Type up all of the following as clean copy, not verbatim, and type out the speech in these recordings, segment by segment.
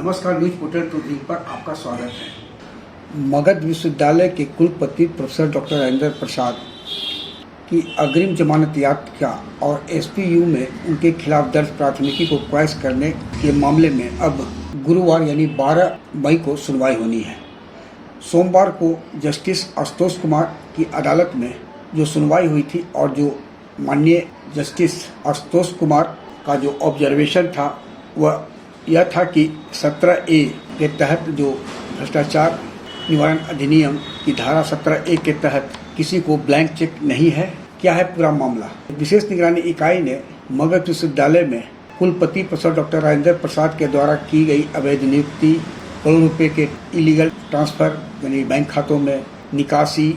नमस्कार, news portal to dream पर आपका स्वागत है। मगध विश्वविद्यालय के कुलपति प्रोफेसर डॉक्टर राजेंद्र प्रसाद की अग्रिम जमानत याचिका और एसपीयू में उनके खिलाफ दर्ज प्राथमिकी को क्वैश करने के मामले में अब गुरुवार यानी 12 मई को सुनवाई होनी है। सोमवार को जस्टिस आशुतोष कुमार की अदालत में जो सुनवाई हुई थी और जो माननीय जस्टिस आशुतोष कुमार का जो ऑब्जर्वेशन था वह यह था कि 17A के तहत जो भ्रष्टाचार निवारण अधिनियम की धारा 17A के तहत किसी को ब्लैंक चेक नहीं है। क्या है पूरा मामला? विशेष निगरानी इकाई ने मगध विश्वविद्यालय में कुलपति प्रोफेसर डॉक्टर राजेंद्र प्रसाद के द्वारा की गई अवैध नियुक्ति, करोड़ों रुपए के इलीगल ट्रांसफर यानी बैंक खातों में निकासी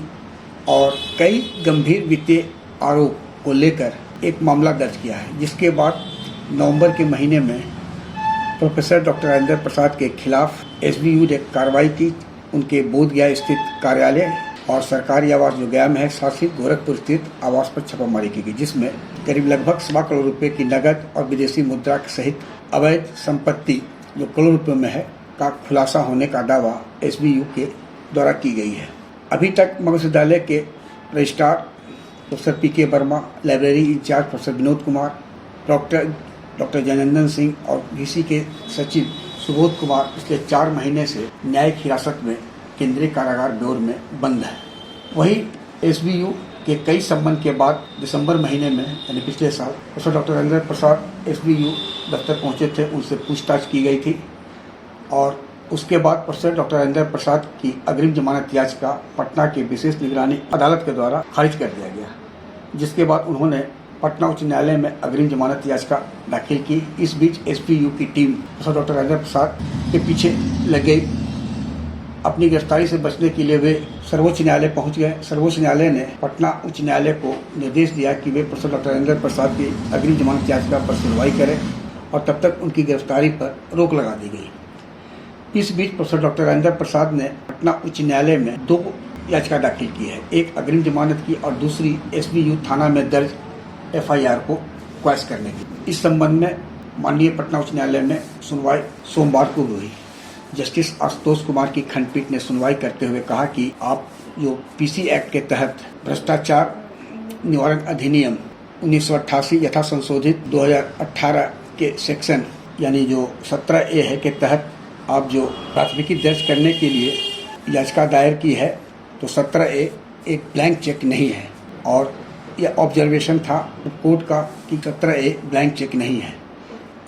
और कई गंभीर वित्तीय आरोप को लेकर एक मामला दर्ज किया है, जिसके बाद नवंबर के महीने में प्रोफेसर डॉक्टर राजेंद्र प्रसाद के खिलाफ एसबीयू ने कार्रवाई की। उनके बोधगया स्थित कार्यालय और सरकारी आवास जो गया में है, साथ ही गोरखपुर स्थित आवास पर छापामारी की गई, जिसमें करीब लगभग 1.25 करोड़ रुपए की नकद और विदेशी मुद्रा सहित अवैध संपत्ति जो करोड़ रुपए में है का खुलासा होने का दावा एसबीयू के द्वारा की गई है। अभी तक मगध विश्वविद्यालय के registrar professor PK Verma, library incharge professor Vinod Kumar, doctor Jayanandan Singh और वीसी के सचिव सुबोध कुमार पिछले 4 महीने से न्यायिक हिरासत में केंद्रीय कारागार बेउर में बंद है। वहीं एसबीयू के कई संबंध के बाद दिसंबर महीने में यानी पिछले साल professor doctor Rajendra Prasad SBU दफ्तर पहुंचे थे, उनसे पूछताछ की गई थी और उसके बाद प्रोफेसर डॉक्टर राजेंद्र प्रसाद की अग्रिम जमानत याचिका पटना के विशेष निगरानी अदालत के द्वारा खारिज कर दिया गया, जिसके बाद उन्होंने पटना उच्च न्यायालय में अग्रिम जमानत याचिका दाखिल की। इस बीच एसपीयू की team professor doctor Rajendra Prasad के पीछे लग गई। अपनी गिरफ्तारी से बचने के लिए वे सर्वोच्च न्यायालय पहुंच गए। सर्वोच्च न्यायालय ने पटना उच्च न्यायालय को निर्देश दिया कि वे प्रोफेसर डॉक्टर राजेंद्र प्रसाद की अग्रिम जमानत याचिका पर सुनवाई करें और तब तक उनकी गिरफ्तारी पर रोक लगा दी गई। इस बीच प्रोफेसर डॉक्टर राजेंद्र प्रसाद ने पटना उच्च न्यायालय में 2 याचिका दाखिल की है, एक अग्रिम जमानत की और दूसरी एसबीयू थाना में दर्ज एफआईआर को क्वैश करने की। इस संबंध में माननीय पटना उच्च न्यायालय में सुनवाई सोमवार को हुई। जस्टिस आशुतोष कुमार की खंडपीठ ने सुनवाई करते हुए कहा कि आप जो पीसी एक्ट के तहत भ्रष्टाचार निवारण अधिनियम 1988 यथा संशोधित 2018 के सेक्शन यानी जो 17A है के तहत आप जो प्राथमिकी दर्ज करने के लिए याचिका दायर की है, तो 17A एक ब्लैंक चेक नहीं है और यह ऑब्जर्वेशन था कोर्ट का कि 17A ब्लैंक चेक नहीं है।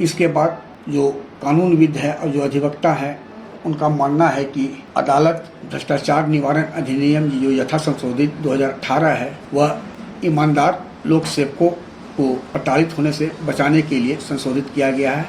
इसके बाद जो कानूनविद है और जो अधिवक्ता है, उनका मानना है कि अदालत भ्रष्टाचार निवारण अधिनियम जो यथा संशोधित 2018 है वह ईमानदार लोक सेवकों को प्रताड़ित होने से बचाने के लिए संशोधित किया गया है।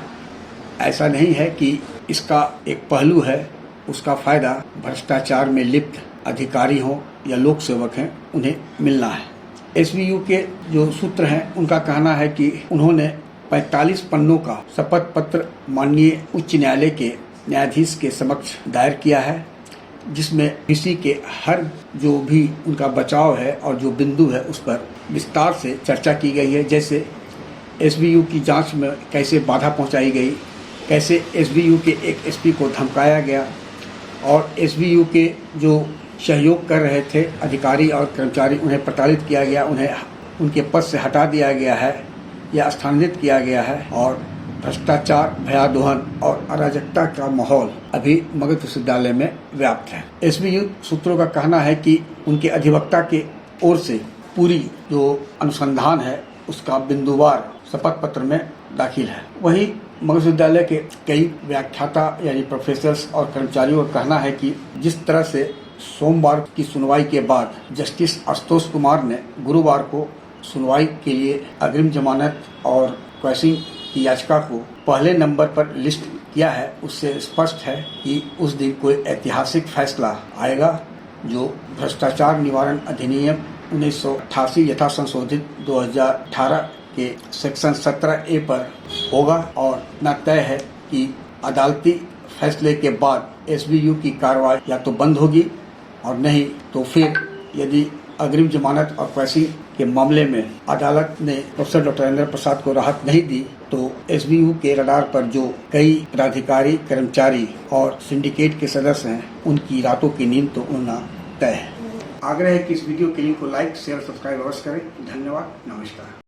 ऐसा नहीं है कि इसका एक पहलू है, उसका फायदा भ्रष्टाचार में लिप्त अधिकारी हों या लोक सेवक हैं उन्हें मिलना है। एसबीयू के जो सूत्र हैं उनका कहना है कि उन्होंने 45 पन्नों का शपथ पत्र माननीय उच्च न्यायालय के न्यायाधीश के समक्ष दायर किया है, जिसमें किसी के हर जो भी उनका बचाव है और जो बिंदु है उस पर विस्तार से चर्चा की गई है। जैसे एसबीयू की जांच में कैसे बाधा पहुंचाई गई, कैसे एसबीयू के एक एसपी को धमकाया गया और एसबीयू के जो सहयोग कर रहे थे अधिकारी और कर्मचारी उन्हें प्रताड़ित किया गया, उन्हें उनके पद से हटा दिया गया है या स्थानांतरित किया गया है और भ्रष्टाचार, भयादोहन और अराजकता का माहौल अभी मगध विश्वविद्यालय में व्याप्त है। एसबीयू सूत्रों का कहना है कि उनके अधिवक्ता के ओर से पूरी जो अनुसंधान है उसका बिंदुवार शपथ पत्र में दाखिल है। वहीं मगध विश्वविद्यालय के कई व्याख्याता यानी प्रोफेसर्स और कर्मचारियों का कहना है कि जिस तरह से सोमवार की सुनवाई के बाद जस्टिस आशुतोष कुमार ने गुरुवार को सुनवाई के लिए अग्रिम जमानत और क्वैशिंग की याचिका को पहले नंबर पर लिस्ट किया है, उससे स्पष्ट है कि उस दिन कोई ऐतिहासिक फैसला आएगा जो भ्रष्टाचार निवारण अधिनियम 1988 यथा संशोधित 2018 के सेक्शन 17A पर होगा और न तय है कि अदालती फैसले के बाद एसबीयू की कार्रवाई या तो बंद होगी और नहीं तो फिर यदि अग्रिम जमानत और पैसे के मामले में अदालत ने प्रोफेसर डॉक्टर राजेंद्र प्रसाद को राहत नहीं दी तो एसबीयू के रडार पर जो कई प्राधिकारी, कर्मचारी और सिंडिकेट के सदस्य हैं, उनकी रातों की नींद तो उड़ना तय है। आग्रह है कि इस वीडियो के लिंक को लाइक, शेयर, सब्सक्राइब अवश्य करें। धन्यवाद, नमस्कार।